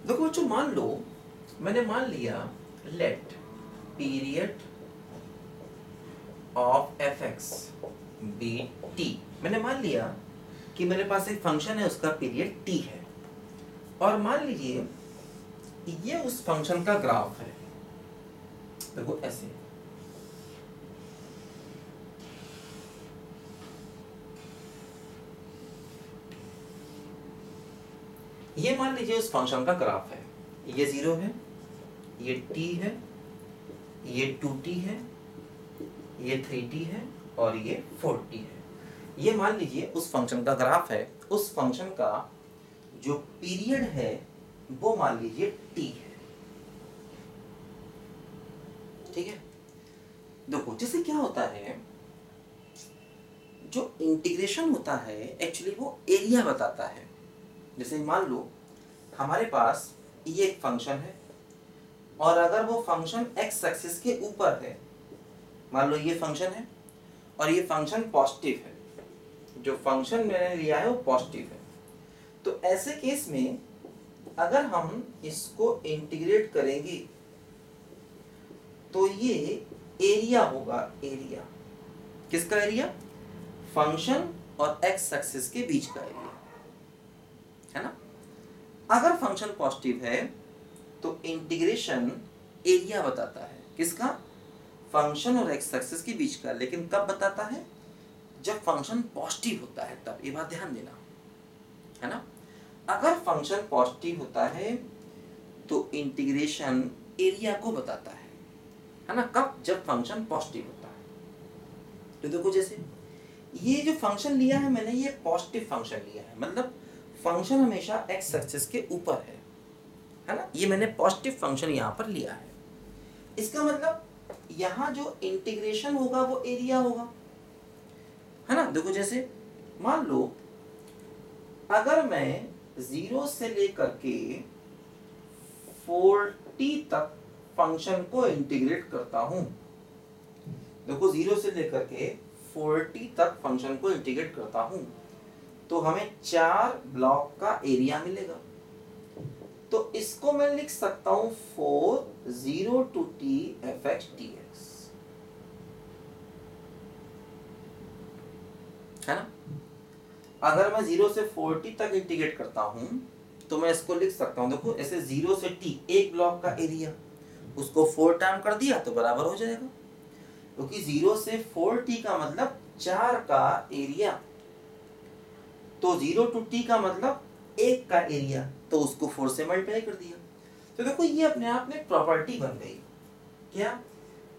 देखो बच्चों, मान लो मैंने मान लिया let period of f x be T. मैंने मान लिया कि मेरे पास एक फंक्शन है, उसका पीरियड टी है, और मान लीजिए ये उस फंक्शन का ग्राफ है। देखो ऐसे, ये मान लीजिए उस फंक्शन का ग्राफ है। ये 0 है, ये t है, ये 2t है, ये 3t है और ये 4t है। ये मान लीजिए उस फंक्शन का ग्राफ है। उस फंक्शन का जो पीरियड है वो मान लीजिए t है। ठीक है। देखो जैसे क्या होता है, जो इंटीग्रेशन होता है एक्चुअली वो एरिया बताता है। जैसे मान लो हमारे पास ये एक फंक्शन है, और अगर वो फंक्शन एक्स एक्सिस के ऊपर है, मान लो ये फंक्शन है और ये फंक्शन पॉजिटिव है, जो फंक्शन मैंने लिया है वो पॉजिटिव है, तो ऐसे केस में अगर हम इसको इंटीग्रेट करेंगे तो ये एरिया होगा। एरिया किसका एरिया? फंक्शन और एक्स एक्सिस के बीच का एरिया, है ना। अगर फंक्शन पॉजिटिव है तो इंटीग्रेशन एरिया बताता है। किसका? फंक्शन और एक्स एक्सिस के बीच का। लेकिन कब बताता है? जब फंक्शन पॉजिटिव होता है तब। ये बात ध्यान देना, है ना। अगर फंक्शन पॉजिटिव होता है तो इंटीग्रेशन एरिया को बताता है ना। कब? जब फंक्शन पॉजिटिव होता है। तो देखो जैसे ये जो फंक्शन लिया है मैंने, ये पॉजिटिव फंक्शन लिया है, मतलब फंक्शन हमेशा एक्स एक्सिस के ऊपर है ना। ये मैंने पॉजिटिव फंक्शन यहाँ पर लिया है। इसका मतलब यहाँ जो इंटीग्रेशन होगा वो एरिया होगा, है ना। देखो जैसे मान लो अगर मैं 0 से लेकर के 40 तक फंक्शन को इंटीग्रेट करता हूं, देखो 0 से लेकर के 40 तक फंक्शन को इंटीग्रेट करता हूं, तो हमें 4 ब्लॉक का एरिया मिलेगा। तो इसको मैं लिख सकता हूं 4 0 to t fx dx, है ना। अगर मैं 0 से 40 तक इंटीग्रेट करता हूं तो मैं इसको लिख सकता हूं, देखो ऐसे 0 से t एक ब्लॉक का एरिया, उसको 4 टाइम कर दिया तो बराबर हो जाएगा, क्योंकि 0 से 4t का मतलब 4 का एरिया, तो 0 to t का मतलब 1 का एरिया, तो उसको 4 से मल्टीप्लाई कर दिया। तो देखो ये अपने आप में प्रॉपर्टी बन गई। क्या?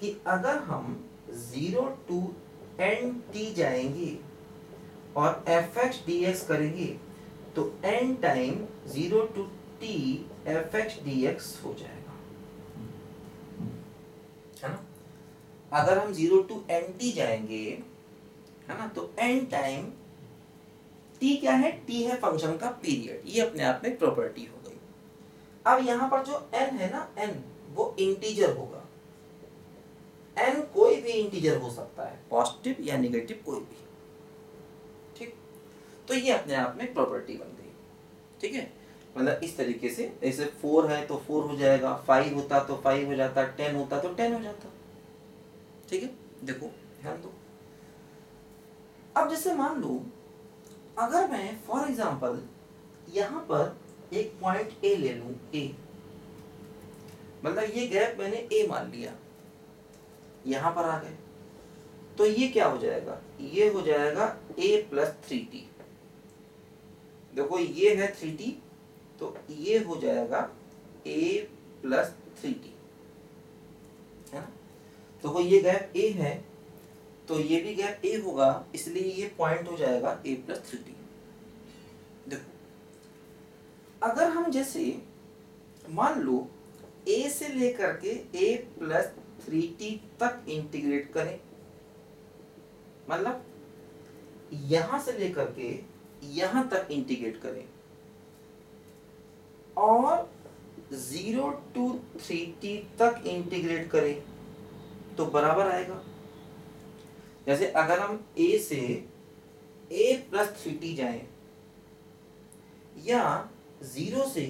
कि अगर हम 0 to n t जाएंगे और fx dx करेंगे तो n time 0 to t fx dx हो जाएगा, है ना। अगर हम 0 to nt जाएंगे, है ना, तो n टाइम t क्या है? t है फंक्शन का पीरियड। ये अपने आप में प्रॉपर्टी हो गई। अब यहाँ पर जो n है ना, n वो इंटीजर होगा। n कोई भी इंटीजर हो सकता है, पॉजिटिव या नेगेटिव कोई भी। ठीक, तो ये अपने आप में प्रॉपर्टी बन गई। ठीक है, मतलब इस तरीके से, जैसे 4 है तो 4 हो जाएगा, 5 होता तो 5 हो जाता, 10 होता तो 10 हो जाता। ठीक है, देखो ध्यान दो। अब जैसे मान लो अगर मैं फॉर एग्जांपल यहां पर एक पॉइंट ए ले लूं, ए, मतलब ये गैप मैंने ए मान लिया, यहां पर आ गए, तो ये क्या हो जाएगा? ये हो जाएगा a + 3t। देखो ये है 3t, तो ये हो जाएगा a + 3t, है ना। तो ये गैप a है तो ये भी गैप a होगा, इसलिए ये पॉइंट हो जाएगा a + 3t। देखो अगर हम जैसे मान लो a से लेकर के a + 3t तक इंटीग्रेट करें, मतलब यहां से लेकर के यहां तक इंटीग्रेट करें और 0 to 3t तक इंटीग्रेट करें तो बराबर आएगा। जैसे अगर हम a से a + 3t जाएं या 0 से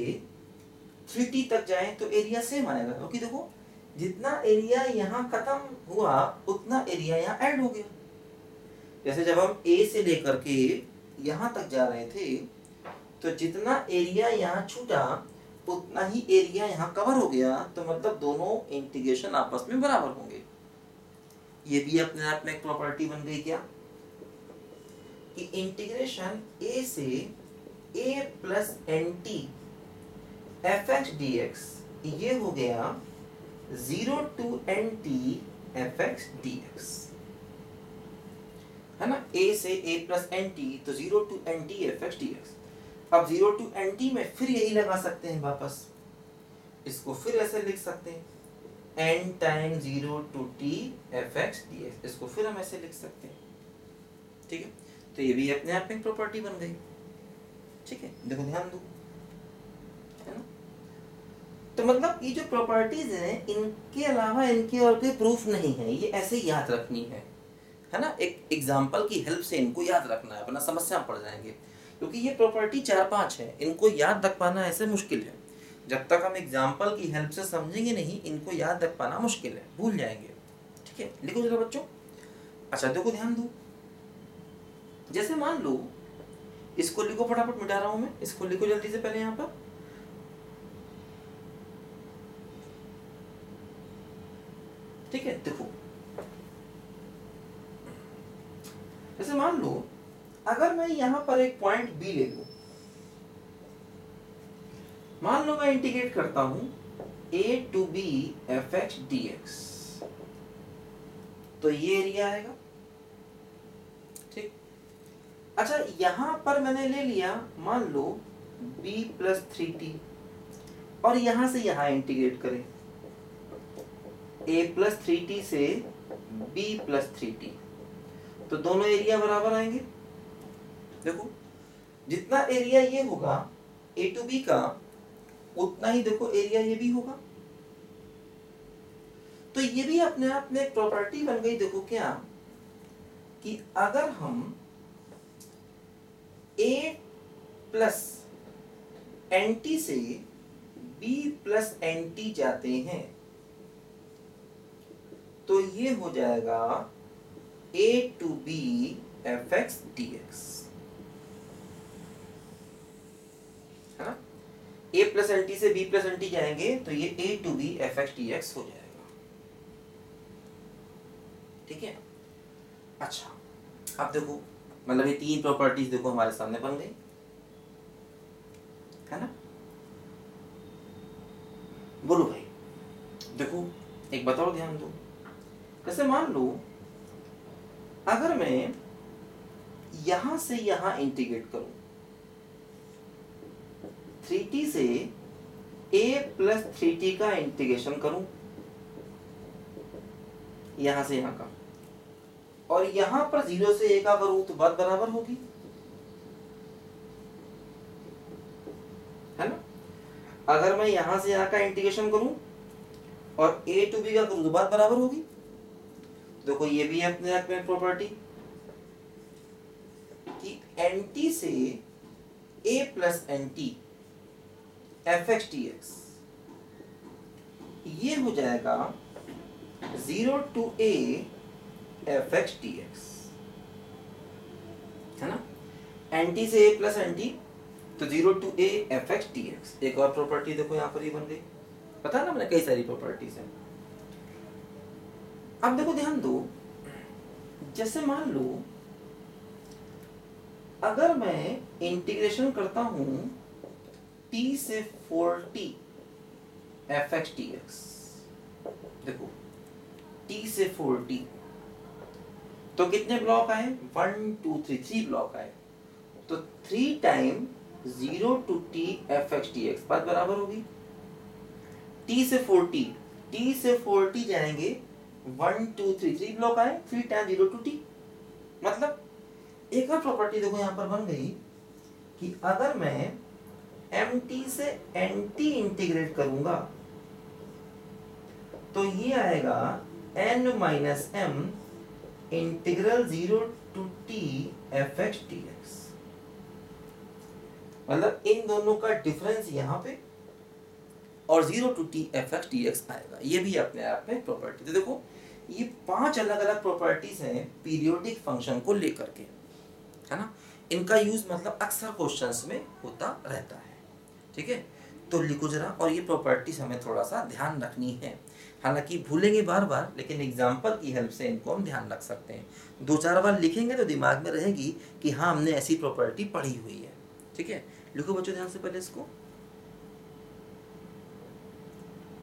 3t तक जाए तो एरिया सेम आएगा, क्योंकि देखो जितना एरिया यहाँ खत्म हुआ उतना एरिया यहाँ ऐड हो गया। जैसे जब हम ए से लेकर के यहाँ तक जा रहे थे तो जितना एरिया यहाँ छूटा उतना ही एरिया यहाँ कवर हो गया, तो मतलब दोनों इंटीग्रेशन आपस में बराबर होंगे। ये भी अपने आप में एक प्रॉपर्टी बन गई क्या, कि इंटीग्रेशन ए से a plus n t f x d x ये हो गया 0 to n t f x d x, है ना। a से a प्लस एन टी तो 0 to n t f x d x. अब 0 टू एन टी में फिर यही लगा सकते हैं वापस, इसको फिर ऐसे लिख सकते हैं n time 0 to t f x d x, इसको फिर हम ऐसे लिख सकते हैं, ठीक है। तो ये भी अपने आप में प्रॉपर्टी बन गई, ठीक है। देखो ध्यान दो, है ना। तो मतलब ये जो प्रॉपर्टीज हैं इनके अलावा इनके और कोई प्रूफ नहीं है, ये ऐसे याद रखनी है ना। एक एग्जांपल की हेल्प से इनको याद रखना है, वरना समस्या में पड़ जाएंगे, क्योंकि ये प्रॉपर्टी 4-5 है, इनको याद रख पाना ऐसे मुश्किल है। जब तक हम एग्जांपल की हेल्प से समझेंगे नहीं, इनको याद रख पाना मुश्किल है, भूल जाएंगे, ठीक है। लिखो जरा बच्चों। अच्छा देखो ध्यान दो, जैसे मान लो इसको लिखो, फटाफट मिटा रहा हूं मैं, इसको लिखो जल्दी से पहले यहां पर। ठीक है, देखो जैसे मान लो अगर मैं यहां पर एक पॉइंट बी ले लूं, मान लो मैं इंटीग्रेट करता हूं a to b f x d x, तो ये एरिया आएगा, ठीक। अच्छा यहां पर मैंने ले लिया मान लो b प्लस 3t, और यहां से यहां इंटीग्रेट करें a प्लस 3t से b प्लस 3t, तो दोनों एरिया बराबर आएंगे। देखो जितना एरिया ये होगा a टू b का, उतना ही देखो एरिया ये भी होगा। तो ये भी अपने आप में एक प्रॉपर्टी बन गई। देखो क्या, कि अगर हम a प्लस एन टी से b प्लस एन टी जाते हैं तो ये हो जाएगा a to b f x d x, है ना। a प्लस एन टी से b प्लस एन टी जाएंगे तो ये a to b f x d x हो जाएगा, ठीक है। अच्छा अब देखो, मतलब ये 3 प्रॉपर्टीज देखो हमारे सामने बन गई, है ना। बोलो भाई, देखो एक बताओ, ध्यान दो। जैसे मान लो अगर मैं यहां से यहां इंटीग्रेट करूं, 3t से a प्लस 3t का इंटीग्रेशन करूं यहां से यहां का, और यहां पर 0 से a का करूं तो बात बराबर होगी, है ना। अगर मैं यहां से यहां का इंटीग्रेशन करूं और a टू b का करूं तो बात बराबर होगी। देखो ये भी अपने आप में प्रॉपर्टी, कि nt से a plus n t f x d x, ये हो जाएगा 0 to a f x d x, है ना। nt से a प्लस एन टी तो 0 to a f x d x. एक और प्रॉपर्टी देखो यहाँ पर ही बन गई, पता है ना, मैंने कई सारी प्रॉपर्टीज हैं। अब देखो ध्यान दो, जैसे मान लो अगर मैं इंटीग्रेशन करता हूं t से 4t F x d x, देखो t से 4t तो कितने ब्लॉक आए, 1 2 3 ब्लॉक आए, तो 3 time 0 to t f x d x बात बराबर होगी t से 4t जाएंगे 1 2 3 ब्लॉक आए, 3 टाइम 0 टू t। मतलब एक और प्रॉपर्टी देखो यहां पर बन गई, कि अगर मैं mt से nt इंटीग्रेट करूंगा तो ये आएगा n minus m integral 0 to t f x d x. मतलब इन दोनों का डिफरेंस यहाँ पे और 0 to t f x d x आएगा। ये भी अपने आप में प्रॉपर्टी। तो देखो ये 5 अलग अलग प्रॉपर्टीज हैं पीरियोडिक फंक्शन को लेकर के, है ना। इनका यूज मतलब अक्सर क्वेश्चंस में होता रहता है, ठीक है। तो लिखो जरा, और ये प्रॉपर्टीज हमें थोड़ा सा ध्यान रखनी है, हालांकि भूलेंगे बार बार, लेकिन एग्जाम्पल की हेल्प से इनको हम ध्यान रख सकते हैं। 2-4 बार लिखेंगे तो दिमाग में रहेगी कि हाँ हमने ऐसी प्रॉपर्टी पढ़ी हुई है, ठीक है। लिखो बच्चों ध्यान से पहले इसको।